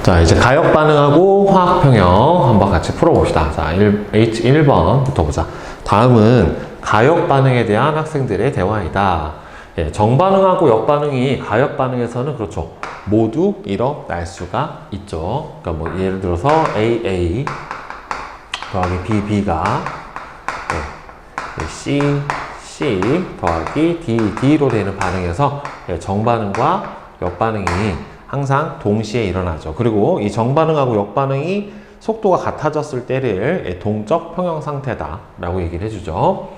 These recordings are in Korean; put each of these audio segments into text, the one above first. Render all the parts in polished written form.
자, 이제 가역 반응하고 화학 평형 한번 같이 풀어봅시다. 자, H1번부터 보자. 다음은 가역 반응에 대한 학생들의 대화이다. 예, 정반응하고 역반응이 가역 반응에서는 그렇죠. 모두 일어날 수가 있죠. 그러니까 뭐 예를 들어서 AA 더하기 BB가 C 더하기 D로 되는 반응에서 정반응과 역반응이 항상 동시에 일어나죠. 그리고 이 정반응하고 역반응이 속도가 같아졌을 때를 동적 평형 상태다 라고 얘기를 해주죠.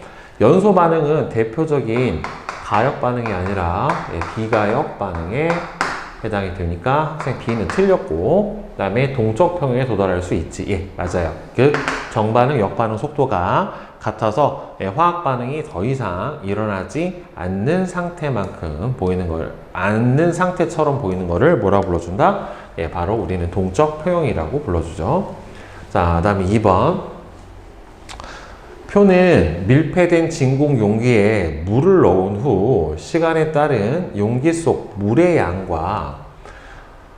연소 반응은 대표적인 가역 반응이 아니라 비가역 반응에 해당이 되니까 학생 B는 틀렸고, 그 다음에 동적 평형에 도달할 수 있지. 예, 맞아요. 그 정반응, 역반응 속도가 같아서 화학 반응이 더 이상 일어나지 않는 상태만큼 보이는 걸, 않는 상태처럼 보이는 거를 뭐라고 불러준다? 예, 바로 우리는 동적 평형이라고 불러주죠. 자, 그 다음에 2번. 표는 밀폐된 진공 용기에 물을 넣은 후 시간에 따른 용기 속 물의 양과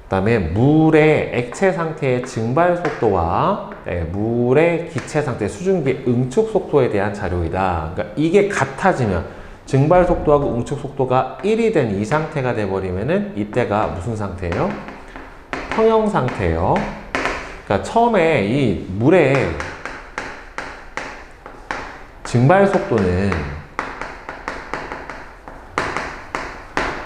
그다음에 물의 액체 상태의 증발 속도와 물의 기체 상태, 수증기의 응축 속도에 대한 자료이다. 그러니까 이게 같아지면 증발 속도하고 응축 속도가 1이 된 이 상태가 돼버리면은 이때가 무슨 상태예요? 평형 상태예요. 그러니까 처음에 이 물의 증발 속도는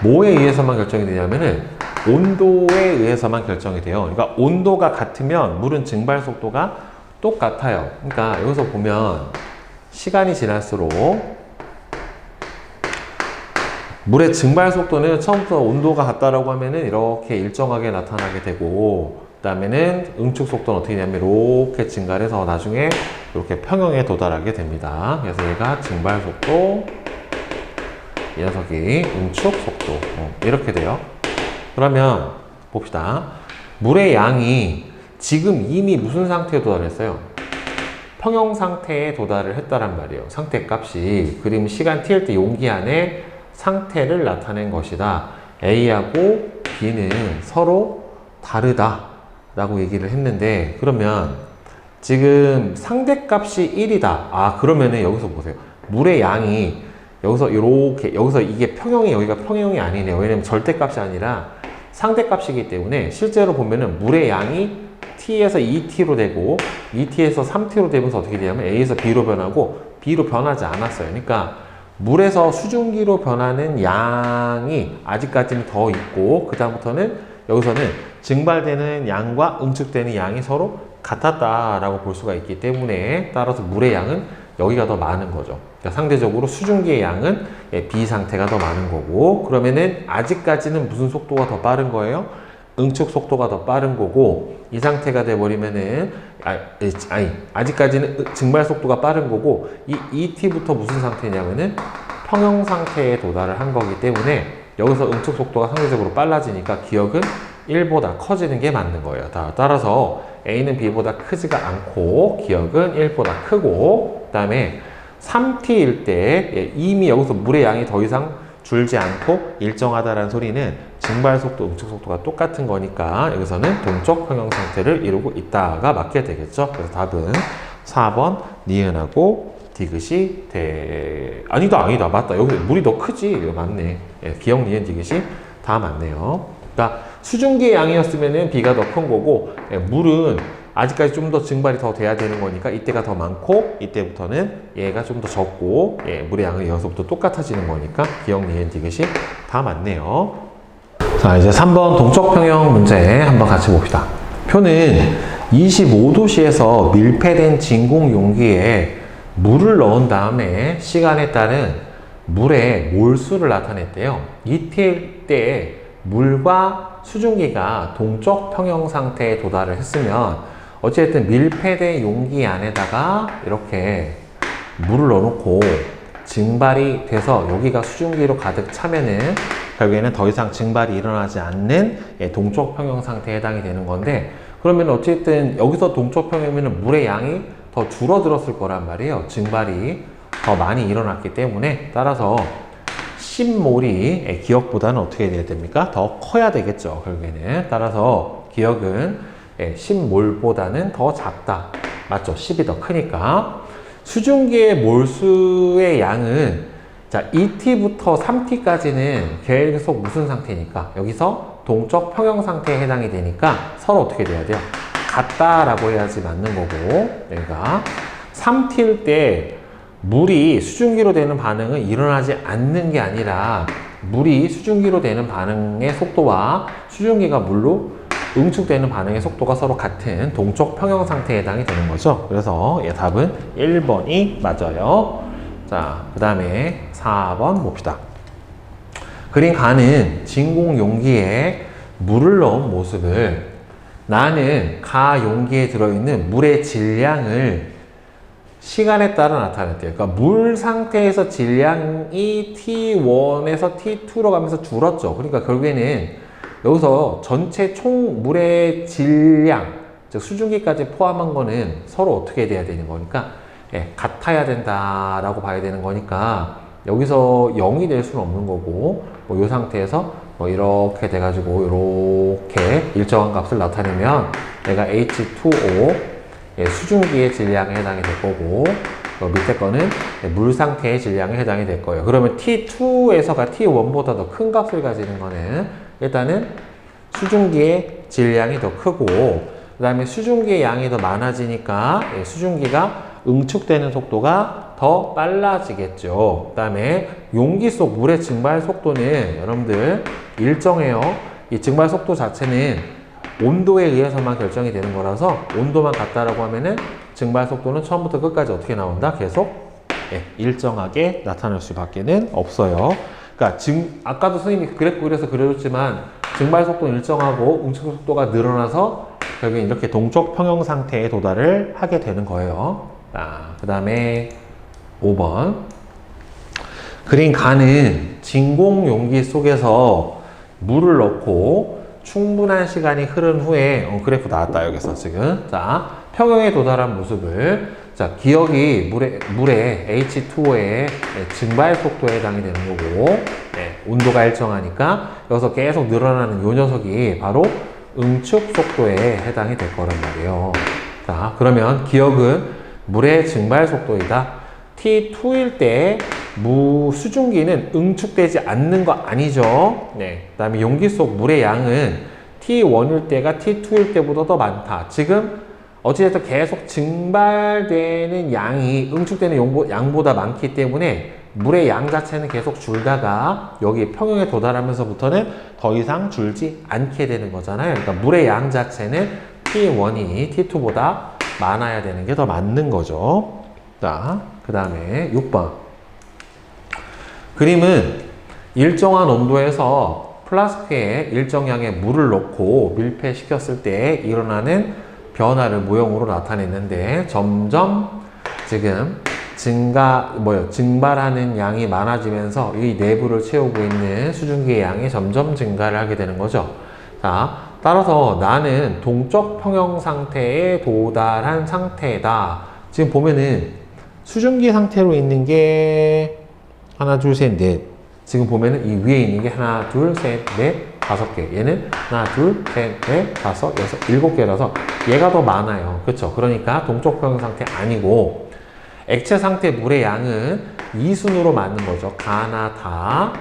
뭐에 의해서만 결정이 되냐면은 온도에 의해서만 결정이 돼요. 그러니까 온도가 같으면 물은 증발 속도가 똑같아요. 그러니까 여기서 보면 시간이 지날수록 물의 증발 속도는 처음부터 온도가 같다라고 하면은 이렇게 일정하게 나타나게 되고, 그 다음에는 응축 속도는 어떻게 되냐면 이렇게 증가를 해서 나중에 이렇게 평형에 도달하게 됩니다. 그래서 얘가 증발 속도, 이 녀석이 응축 속도, 이렇게 돼요. 그러면 봅시다. 물의 양이 지금 이미 무슨 상태에 도달했어요? 평형 상태에 도달을 했다란 말이에요. 상태 값이. 그림 시간 t일 때 용기 안에 상태를 나타낸 것이다. A하고 B는 서로 다르다 라고 얘기를 했는데, 그러면 지금 상대값이 1이다. 아, 그러면은 여기서 보세요. 물의 양이 여기서 이렇게, 여기서 이게 평형이, 여기가 평형이 아니네요. 왜냐면 절대값이 아니라 상대값이기 때문에 실제로 보면은 물의 양이 T에서 2T로 되고 2T에서 3T로 되면서 어떻게 되냐면 A에서 B로 변하고 B로 변하지 않았어요. 그러니까 물에서 수증기로 변하는 양이 아직까지는 더 있고, 그 다음부터는 여기서는 증발되는 양과 응축되는 양이 서로 같았다라고 볼 수가 있기 때문에, 따라서 물의 양은 여기가 더 많은 거죠. 그러니까 상대적으로 수증기의 양은 B 상태가 더 많은 거고, 그러면은 아직까지는 무슨 속도가 더 빠른 거예요? 응축 속도가 더 빠른 거고, 이 상태가 돼버리면은 아직까지는 증발 속도가 빠른 거고, 이 2T부터 무슨 상태냐면은 평형 상태에 도달을 한 거기 때문에 여기서 응축 속도가 상대적으로 빨라지니까 기억은 1보다 커지는 게 맞는 거예요. 따라서 A는 B보다 크지가 않고 기억은 1보다 크고, 그 다음에 3T일 때 이미 여기서 물의 양이 더 이상 줄지 않고 일정하다라는 소리는 증발 속도, 응축 속도가 똑같은 거니까 여기서는 동적 평형 상태를 이루고 있다가 맞게 되겠죠. 그래서 답은 4번 니은하고 디귿이 아니다 맞다. 여기 물이 더 크지. 이거 맞네. 예, 기억 니은 디귿이 다 맞네요. 그러니까 수증기의 양이었으면 B가 더 큰 거고, 물은 아직까지 좀 더 증발이 더 돼야 되는 거니까 이때가 더 많고, 이때부터는 얘가 좀 더 적고, 물의 양은 여기서부터 똑같아지는 거니까 기억 니은 디귿이 다 맞네요. 자, 이제 3번 동적 평형 문제 한번 같이 봅시다. 표는 25도씨에서 밀폐된 진공 용기에 물을 넣은 다음에 시간에 따른 물의 몰수를 나타냈대요. 이때 때 물과 수증기가 동적 평형 상태에 도달을 했으면 어쨌든 밀폐된 용기 안에다가 이렇게 물을 넣어놓고 증발이 돼서 여기가 수증기로 가득 차면은 결국에는 더 이상 증발이 일어나지 않는 동적 평형 상태에 해당이 되는 건데, 그러면 어쨌든 여기서 동적 평형이면 물의 양이 더 줄어들었을 거란 말이에요. 증발이 더 많이 일어났기 때문에. 따라서 10몰이 기억보다는 어떻게 돼야 됩니까? 더 커야 되겠죠, 결국에는. 따라서 기억은 10몰보다는 더 작다. 맞죠? 10이 더 크니까. 수증기의 몰수의 양은 자, 2T부터 3T까지는 계속 무슨 상태니까 여기서 동적 평형 상태에 해당이 되니까 서로 어떻게 돼야 돼요? 같다라고 해야지 맞는 거고, 내가 3T일 때 물이 수증기로 되는 반응은 일어나지 않는 게 아니라 물이 수증기로 되는 반응의 속도와 수증기가 물로 응축되는 반응의 속도가 서로 같은 동적 평형 상태에 해당이 되는 거죠. 그래서 답은 1번이 맞아요. 자, 그 다음에 4번 봅시다. 그린 가는 진공 용기에 물을 넣은 모습을 나는 가 용기에 들어있는 물의 질량을 시간에 따라 나타냈대요. 그러니까 물 상태에서 질량이 T1에서 T2로 가면서 줄었죠. 그러니까 결국에는 여기서 전체 총 물의 질량, 즉 수증기까지 포함한 거는 서로 어떻게 돼야 되는 거니까 같아야 된다라고 봐야 되는 거니까 여기서 0이 될 수는 없는 거고, 이 상태에서 이렇게 돼가지고 이렇게 일정한 값을 나타내면 내가 H2O 수증기의 질량에 해당이 될 거고, 밑에 거는 물 상태의 질량에 해당이 될 거예요. 그러면 T2에서가 T1보다 더 큰 값을 가지는 거는 일단은 수증기의 질량이 더 크고, 그 다음에 수증기의 양이 더 많아지니까 수증기가 응축되는 속도가 더 빨라지겠죠. 그 다음에 용기 속 물의 증발 속도는 여러분들 일정해요. 이 증발 속도 자체는 온도에 의해서만 결정이 되는 거라서 온도만 같다라고 하면은 증발 속도는 처음부터 끝까지 어떻게 나온다? 계속 일정하게 나타날 수밖에는 없어요. 그러니까 아까도 선생님이 그래프 그려서 그려줬지만 증발 속도는 일정하고 응축 속도가 늘어나서 결국엔 이렇게 동적 평형 상태에 도달을 하게 되는 거예요. 그 다음에 5번. 그린 가는 진공 용기 속에서 물을 넣고 충분한 시간이 흐른 후에 그래프 나왔다 여기서 지금. 자, 평형에 도달한 모습을, 자, 기억이 물의 H2O의 증발 속도에 해당이 되는 거고, 온도가 일정하니까 여기서 계속 늘어나는 요 녀석이 바로 응축 속도에 해당이 될 거란 말이에요. 자, 그러면 기억은 물의 증발 속도이다. T2일 때 수증기는 응축되지 않는 거 아니죠. 그 다음에 용기 속 물의 양은 T1일 때가 T2일 때보다 더 많다. 지금 어찌됐든 계속 증발되는 양이 응축되는 양보다 많기 때문에 물의 양 자체는 계속 줄다가 여기 평형에 도달하면서부터는 더 이상 줄지 않게 되는 거잖아요. 그러니까 물의 양 자체는 T1이 T2보다 많아야 되는 게 더 맞는 거죠. 자, 그 다음에 6번. 그림은 일정한 온도에서 플라스크에 일정량의 물을 넣고 밀폐시켰을 때 일어나는 변화를 모형으로 나타냈는데 점점 지금 증발하는 양이 많아지면서 이 내부를 채우고 있는 수증기의 양이 점점 증가를 하게 되는 거죠. 자, 따라서 나는 동적 평형 상태에 도달한 상태다. 지금 보면은 수증기 상태로 있는 게 하나, 둘, 셋, 넷. 지금 보면은 이 위에 있는 게 하나, 둘, 셋, 넷, 5개. 얘는 하나, 둘, 셋, 넷, 5, 6, 7개라서 얘가 더 많아요. 그렇죠? 그러니까 동적 평형 상태 아니고 액체 상태 물의 양은 2순으로 맞는 거죠. 가나 다.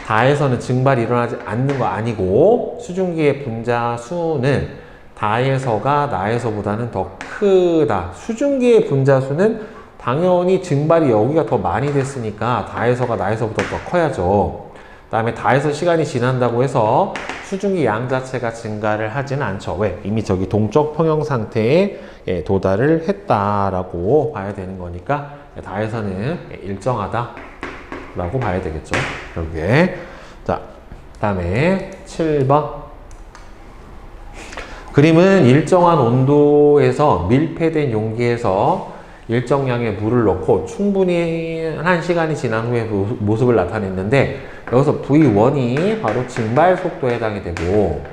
다에서는 증발이 일어나지 않는 거 아니고 수증기의 분자 수는 다에서가 나에서보다는 더 크다. 수증기의 분자 수는 당연히 증발이 여기가 더 많이 됐으니까 다에서가 나에서보다 더 커야죠. 그 다음에 다에서 시간이 지난다고 해서 수증기 양 자체가 증가를 하지는 않죠. 왜? 이미 저기 동적 평형 상태에 도달을 했다라고 봐야 되는 거니까 다에서는 일정하다 라고 봐야 되겠죠. 여기에. 자, 그 다음에 7번. 그림은 일정한 온도에서 밀폐된 용기에서 일정량의 물을 넣고 충분히 한 시간이 지난 후에 모습을 나타냈는데 여기서 V1이 바로 증발 속도에 해당이 되고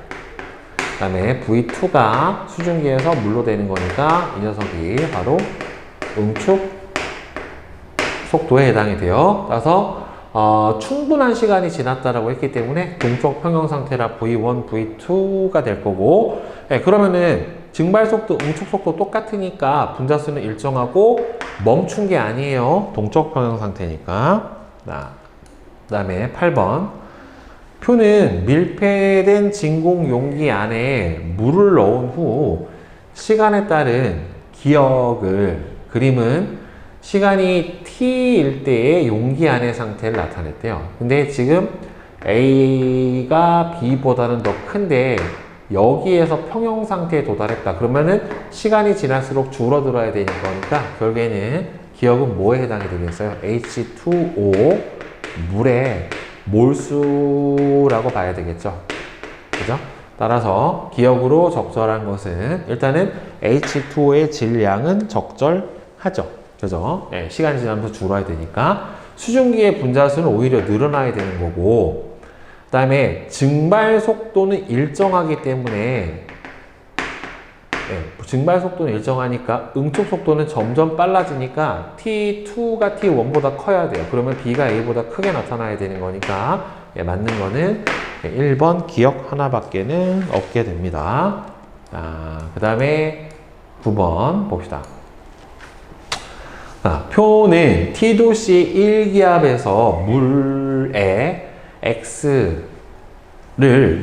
그 다음에 V2가 수증기에서 물로 되는 거니까 이 녀석이 바로 응축 속도에 해당이 돼요. 따라서 충분한 시간이 지났다라고 했기 때문에 동적 평형 상태라 V1, V2가 될 거고, 그러면은 증발 속도, 응축 속도 똑같으니까 분자수는 일정하고 멈춘 게 아니에요. 동적 평형 상태니까. 그 다음에 8번. 표는 밀폐된 진공 용기 안에 물을 넣은 후 시간에 따른 그림은 시간이 t일 때의 용기 안의 상태를 나타냈대요. 근데 지금 A가 B보다는 더 큰데 여기에서 평형 상태에 도달했다. 그러면은 시간이 지날수록 줄어들어야 되니까 결국에는 기억은 뭐에 해당이 되겠어요? H2O 물의 몰수라고 봐야 되겠죠. 그죠? 따라서 기억으로 적절한 것은 일단은 H2O의 질량은 적절하죠. 그죠? 네, 시간이 지나면서 줄어야 되니까 수증기의 분자수는 오히려 늘어나야 되는 거고, 그 다음에 증발 속도는 일정하기 때문에 증발 속도는 일정하니까 응축 속도는 점점 빨라지니까 T2가 T1보다 커야 돼요. 그러면 B가 A보다 크게 나타나야 되는 거니까 맞는 거는 1번 기억 하나밖에는 없게 됩니다. 그 다음에 9번 봅시다. 표는 T도씨 1기압에서 물의 X를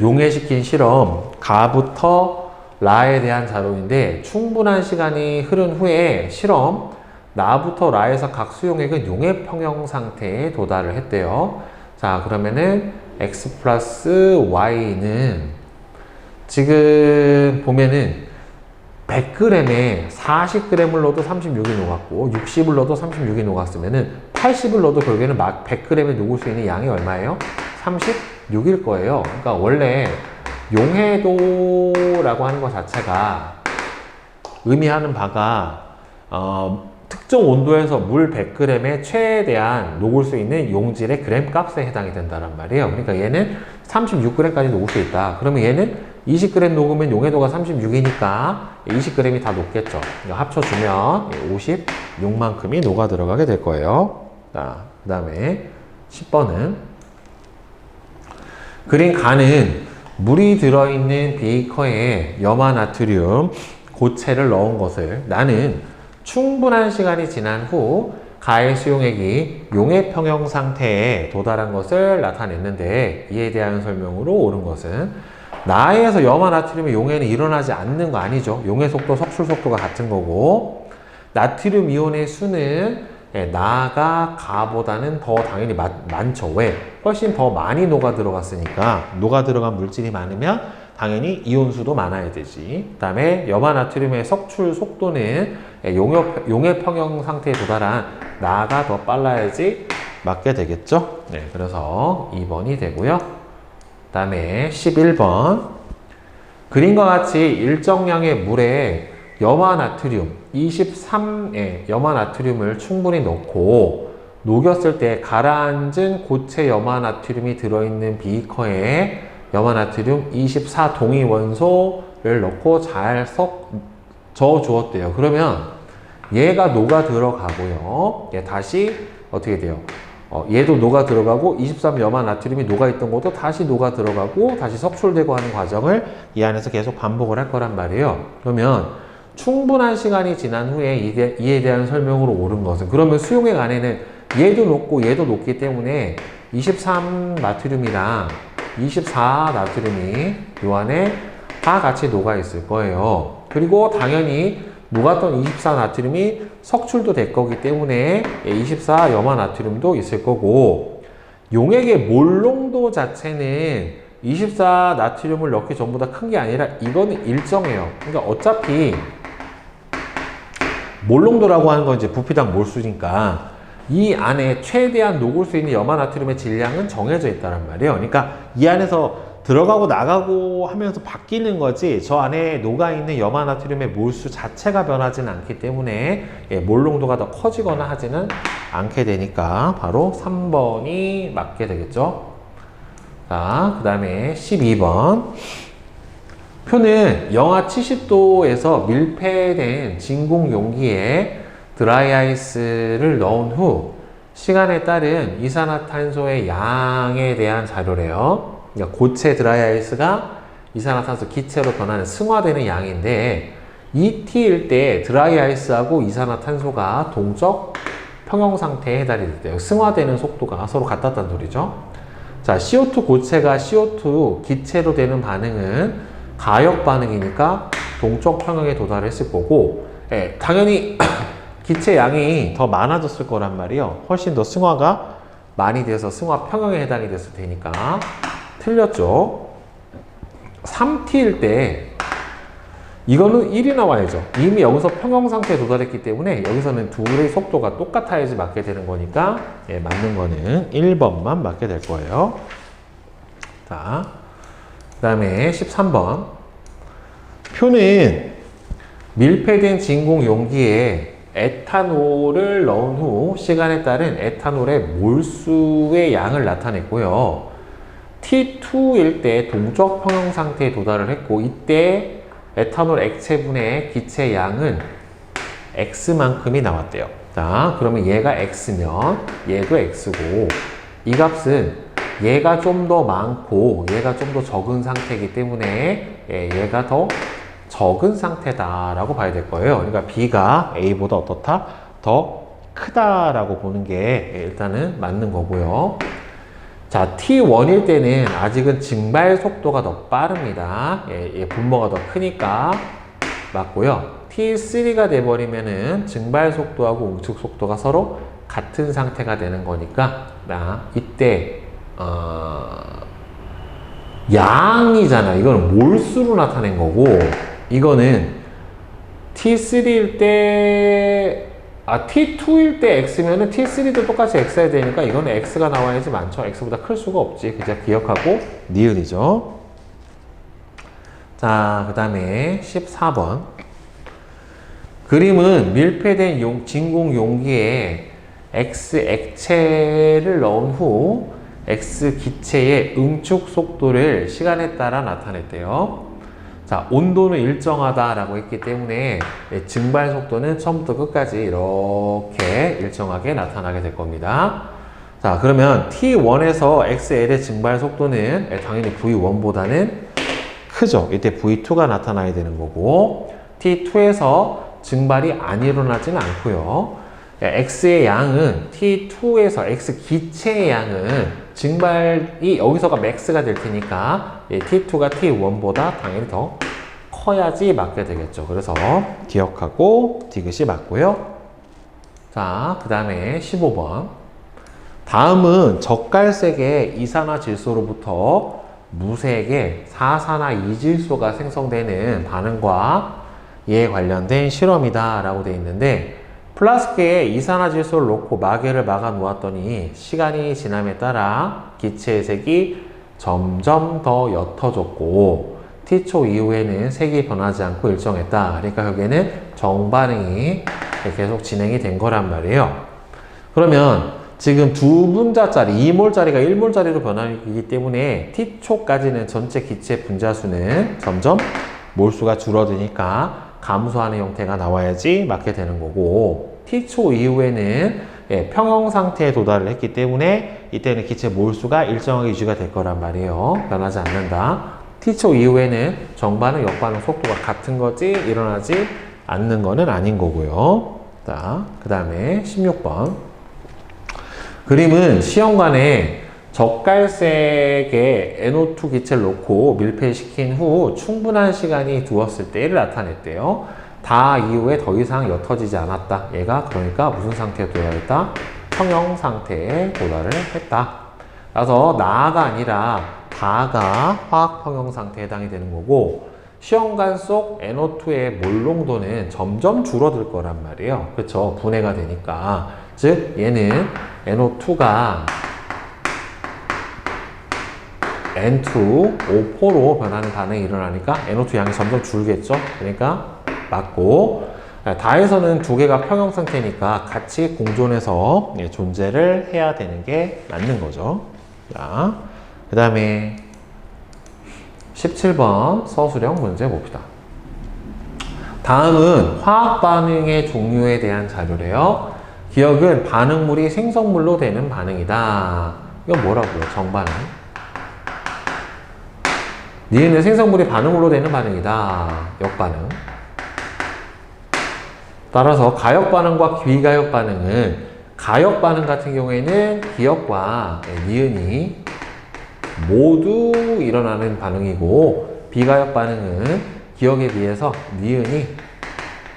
용해시킨 실험 가부터 라에 대한 자료인데, 충분한 시간이 흐른 후에 실험 나부터 라에서 각 수용액은 용해 평형 상태에 도달을 했대요. 자, 그러면은 X 플러스 Y는 지금 보면은 100g에 40g을 넣어도 36이 녹았고 60을 넣어도 36이 녹았으면은 80을 넣어도 결국에는 막 100g에 녹을 수 있는 양이 얼마예요? 36일 거예요. 그러니까 원래 용해도라고 하는 것 자체가 의미하는 바가 특정 온도에서 물 100g에 최대한 녹을 수 있는 용질의 그램 값에 해당이 된다는 말이에요. 그러니까 얘는 36g까지 녹을 수 있다. 그러면 얘는 20g 녹으면 용해도가 36이니까 20g이 다 녹겠죠. 합쳐주면 56만큼이 녹아 들어가게 될 거예요. 자, 그 다음에 10번은 그린 간은 물이 들어있는 비커에 염화나트륨 고체를 넣은 것을 나는 충분한 시간이 지난 후 가의 수용액이 용해 평형 상태에 도달한 것을 나타냈는데, 이에 대한 설명으로 옳은 것은 나에서 염화나트륨의 용해는 일어나지 않는 거 아니죠. 용해 속도, 석출 속도가 같은 거고, 나트륨 이온의 수는 나가 가보다는 더 당연히 많죠. 왜? 훨씬 더 많이 녹아 들어갔으니까. 녹아 들어간 물질이 많으면 당연히 이온수도 많아야 되지. 그 다음에 염화나트륨의 석출 속도는 용해 평형 상태에 도달한 나가 더 빨라야지 맞게 되겠죠. 네, 그래서 2번이 되고요. 그 다음에 11번. 그림과 같이 일정량의 물에 염화나트륨 23의 염화나트륨을 충분히 넣고 녹였을 때 가라앉은 고체 염화나트륨이 들어있는 비커에 염화나트륨 24 동위 원소를 넣고 잘 저어 주었대요. 그러면 얘가 녹아 들어가고요. 얘 다시 어떻게 돼요? 얘도 녹아 들어가고 23 염화나트륨이 녹아 있던 것도 다시 녹아 들어가고 다시 석출되고 하는 과정을 이 안에서 계속 반복을 할 거란 말이에요. 그러면 충분한 시간이 지난 후에 이에 대한 설명으로 옳은 것은, 그러면 수용액 안에는 얘도 녹고 얘도 녹기 때문에 23 나트륨이랑 24 나트륨이 요 안에 다 같이 녹아 있을 거예요. 그리고 당연히 녹았던 24 나트륨이 석출도 될 거기 때문에 24 염화 나트륨도 있을 거고, 용액의 몰농도 자체는 24 나트륨을 넣기 전보다 큰 게 아니라 이거는 일정해요. 그러니까 어차피 몰농도라고 하는 건 이제 부피당 몰수니까 이 안에 최대한 녹을 수 있는 염화 나트륨의 질량은 정해져 있다는 말이에요. 그러니까 이 안에서 들어가고 나가고 하면서 바뀌는 거지, 저 안에 녹아있는 염화 나트륨의 몰수 자체가 변하지는 않기 때문에 몰농도가 더 커지거나 하지는 않게 되니까 바로 3번이 맞게 되겠죠. 자, 그 다음에 12번. 표는 영하 70도에서 밀폐된 진공 용기에 드라이아이스를 넣은 후 시간에 따른 이산화탄소의 양에 대한 자료래요. 그러니까 고체 드라이아이스가 이산화탄소 기체로 변하는 승화되는 양인데 ET일 때 드라이아이스하고 이산화탄소가 동적 평형 상태에 해당이 됐대요. 승화되는 속도가 서로 같았다는 소리죠. 자, CO2 고체가 CO2 기체로 되는 반응은 가역 반응이니까 동적 평형에 도달했을 거고, 당연히 기체 양이 더 많아졌을 거란 말이에요. 훨씬 더 승화가 많이 돼서 승화 평형에 해당이 됐을 테니까 틀렸죠. 3T일 때 이거는 1이 나와야죠. 이미 여기서 평형 상태에 도달했기 때문에 여기서는 둘의 속도가 똑같아야지 맞게 되는 거니까 맞는 거는 1번만 맞게 될 거예요. 자, 그 다음에 13번. 표는 밀폐된 진공 용기에 에탄올을 넣은 후 시간에 따른 에탄올의 몰수의 양을 나타냈고요. T2일 때 동적 평형 상태에 도달을 했고, 이때 에탄올 액체분의 기체 양은 X만큼이 나왔대요. 자, 그러면 얘가 X면 얘도 X고, 이 값은 얘가 좀 더 많고 얘가 좀 더 적은 상태이기 때문에 얘가 더 적은 상태다라고 봐야 될 거예요. 그러니까 B가 A보다 어떻다? 더 크다라고 보는 게 일단은 맞는 거고요. 자, T1일 때는 아직은 증발 속도가 더 빠릅니다. 분모가 더 크니까 맞고요. T3가 돼버리면은 증발 속도하고 응축 속도가 서로 같은 상태가 되는 거니까 이때 양이잖아. 이거는 몰수로 나타낸 거고, 이거는 T3일 때 T2일 때 X면은 T3도 똑같이 X해야 되니까 이거는 X가 나와야지 많죠. X보다 클 수가 없지. 그냥 기억하고 니은이죠. 자, 그 다음에 14번. 그림은 밀폐된 진공 용기에 X 액체를 넣은 후 X 기체의 응축 속도를 시간에 따라 나타냈대요. 자, 온도는 일정하다라고 했기 때문에 증발 속도는 처음부터 끝까지 이렇게 일정하게 나타나게 될 겁니다. 자, 그러면 T1에서 XL의 증발 속도는 당연히 V1보다는 크죠. 이때 V2가 나타나야 되는 거고, T2에서 증발이 안 일어나지는 않고요. X의 양은 T2에서 X 기체의 양은 증발이 여기서가 맥스가 될 테니까 T2가 T1보다 당연히 더 커야지 맞게 되겠죠. 그래서 기억하고 디귿이 맞고요. 자, 그 다음에 15번. 다음은 적갈색의 이산화질소로부터 무색의 사산화 이질소가 생성되는 반응과 이에 관련된 실험이다 라고 되어 있는데, 플라스크에 이산화질소를 넣고 마개를 막아 놓았더니 시간이 지남에 따라 기체의 색이 점점 더 옅어졌고 T초 이후에는 색이 변하지 않고 일정했다. 그러니까 여기에는 정반응이 계속 진행이 된 거란 말이에요. 그러면 지금 2분자짜리 2몰짜리가 1몰짜리로 변하기 때문에 T초까지는 전체 기체 분자수는 점점 몰수가 줄어드니까 감소하는 형태가 나와야지 맞게 되는 거고, T초 이후에는 평형 상태에 도달을 했기 때문에 이때는 기체 몰수가 일정하게 유지가 될 거란 말이에요. 변하지 않는다. T초 이후에는 정반응, 역반응 속도가 같은 거지 일어나지 않는 거는 아닌 거고요. 자, 그 다음에 16번. 그림은 시험관에 적갈색의 NO2 기체를 놓고 밀폐시킨 후 충분한 시간이 두었을 때를 나타냈대요. 다 이후에 더 이상 옅어지지 않았다. 얘가 그러니까 무슨 상태에 도달했다? 평형 상태에 도달을 했다. 그래서 나가 아니라 다가 화학 평형 상태에 해당이 되는 거고, 시험관 속 NO2의 몰농도는 점점 줄어들 거란 말이에요. 그렇죠? 분해가 되니까. 즉 얘는 NO2가 N2, O4로 변하는 반응이 일어나니까 NO2 양이 점점 줄겠죠? 그러니까 맞고, 다에서는 두 개가 평형 상태니까 같이 공존해서 존재를 해야 되는 게 맞는 거죠. 자, 그 다음에 17번 서술형 문제 봅시다. 다음은 화학 반응의 종류에 대한 자료래요. 기억은 반응물이 생성물로 되는 반응이다. 이건 뭐라고요? 정반응. 니은은 생성물이 반응물로 되는 반응이다. 역반응. 따라서 가역반응과 비가역반응은 가역반응 같은 경우에는 기억과 니은이 모두 일어나는 반응이고 비가역반응은 기억에 비해서 니은이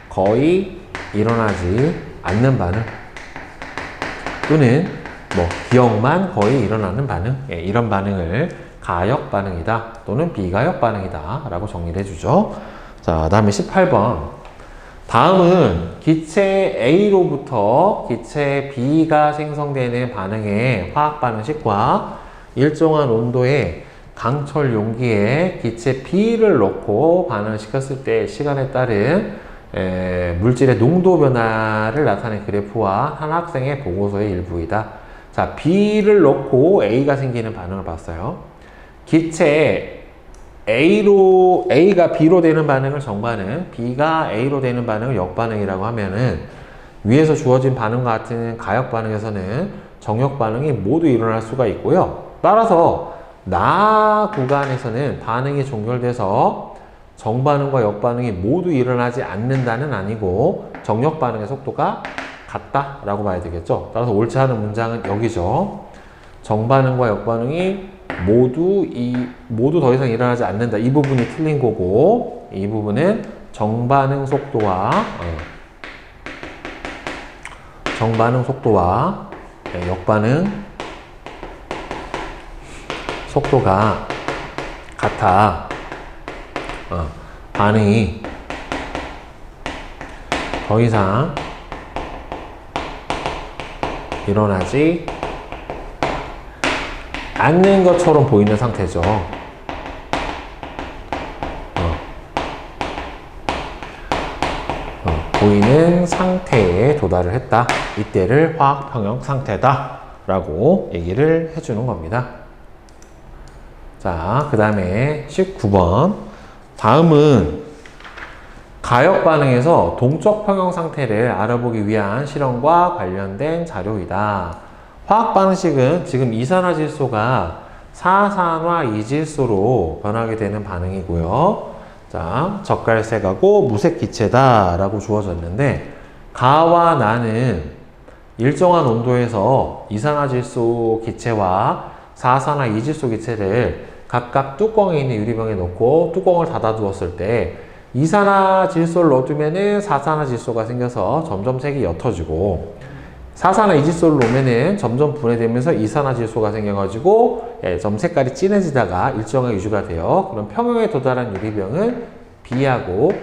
거의 일어나지 않는 반응 또는 뭐 기억만 거의 일어나는 반응 이런 반응을 가역반응이다 또는 비가역반응이다 라고 정리를 해주죠. 자, 다음에 18번 다음은 기체 A로부터 기체 B가 생성되는 반응의 화학반응식과 일정한 온도의 강철 용기에 기체 B를 넣고 반응을 시켰을 때 시간에 따른 물질의 농도 변화를 나타낸 그래프와 한 학생의 보고서의 일부이다. 자, B를 넣고 A가 생기는 반응을 봤어요. 기체 A가 B로 되는 반응을 정반응, B가 A로 되는 반응을 역반응이라고 하면은 위에서 주어진 반응과 같은 가역 반응에서는 정역 반응이 모두 일어날 수가 있고요. 따라서 나 구간에서는 반응이 종결돼서 정반응과 역반응이 모두 일어나지 않는다는 아니고 정역 반응의 속도가 같다라고 봐야 되겠죠. 따라서 옳지 않은 문장은 여기죠. 정반응과 역반응이 모두 더 이상 일어나지 않는다. 이 부분이 틀린 거고, 이 부분은 정반응 속도와 역반응 속도가 같아. 반응이 더 이상 일어나지 않는 것처럼 보이는 상태죠. 보이는 상태에 도달을 했다. 이때를 화학평형 상태다 라고 얘기를 해주는 겁니다. 자, 그 다음에 19번 다음은 가역 반응에서 동적 평형 상태를 알아보기 위한 실험과 관련된 자료이다. 화학 반응식은 지금 이산화질소가 사산화 이질소로 변하게 되는 반응이고요. 자, 젓갈색하고 무색 기체다 라고 주어졌는데 가와 나는 일정한 온도에서 이산화질소 기체와 사산화 이질소 기체를 각각 뚜껑에 있는 유리병에 넣고 뚜껑을 닫아 두었을 때 이산화질소를 넣어두면은 사산화질소가 생겨서 점점 색이 옅어지고 사산화 이질소를 놓으면은 점점 분해되면서 이산화질소가 생겨가지고 점 색깔이 진해지다가 일정하게 유지가 돼요. 그럼 평형에 도달한 유리병은 B하고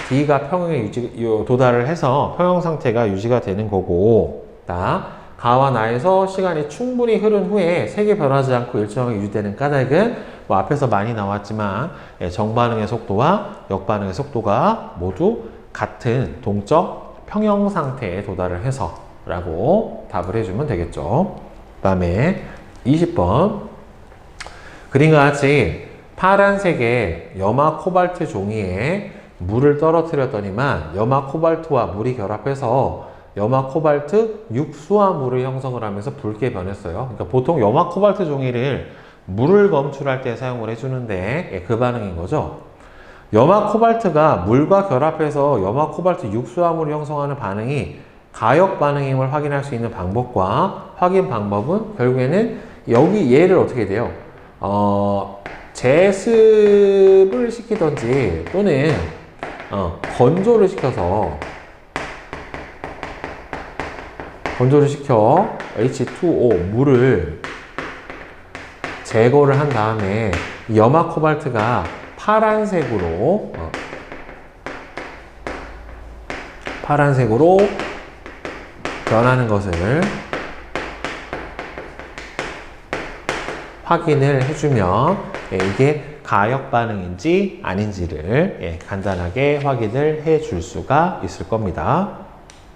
D가 평형에 도달을 해서 평형 상태가 유지가 되는 거고, 가와 나에서 시간이 충분히 흐른 후에 색이 변하지 않고 일정하게 유지되는 까닭은 뭐 앞에서 많이 나왔지만 정반응의 속도와 역반응의 속도가 모두 같은 동적 평형 상태에 도달을 해서 라고 답을 해주면 되겠죠. 그 다음에 20번 그림과 같이 파란색의 염화 코발트 종이에 물을 떨어뜨렸더니만 염화 코발트와 물이 결합해서 염화 코발트 육수화물을 형성을 하면서 붉게 변했어요. 그러니까 보통 염화 코발트 종이를 물을 검출할 때 사용을 해주는데 그 반응인 거죠. 염화 코발트가 물과 결합해서 염화 코발트 육수화물을 형성하는 반응이 가역 반응임을 확인할 수 있는 방법과 확인 방법은 결국에는 여기 얘를 어떻게 돼요? 제습을 시키던지 또는 건조를 시켜 H2O 물을 제거를 한 다음에 염화 코발트가 파란색으로 변하는 것을 확인을 해주면 이게 가역 반응인지 아닌지를 간단하게 확인을 해 줄 수가 있을 겁니다.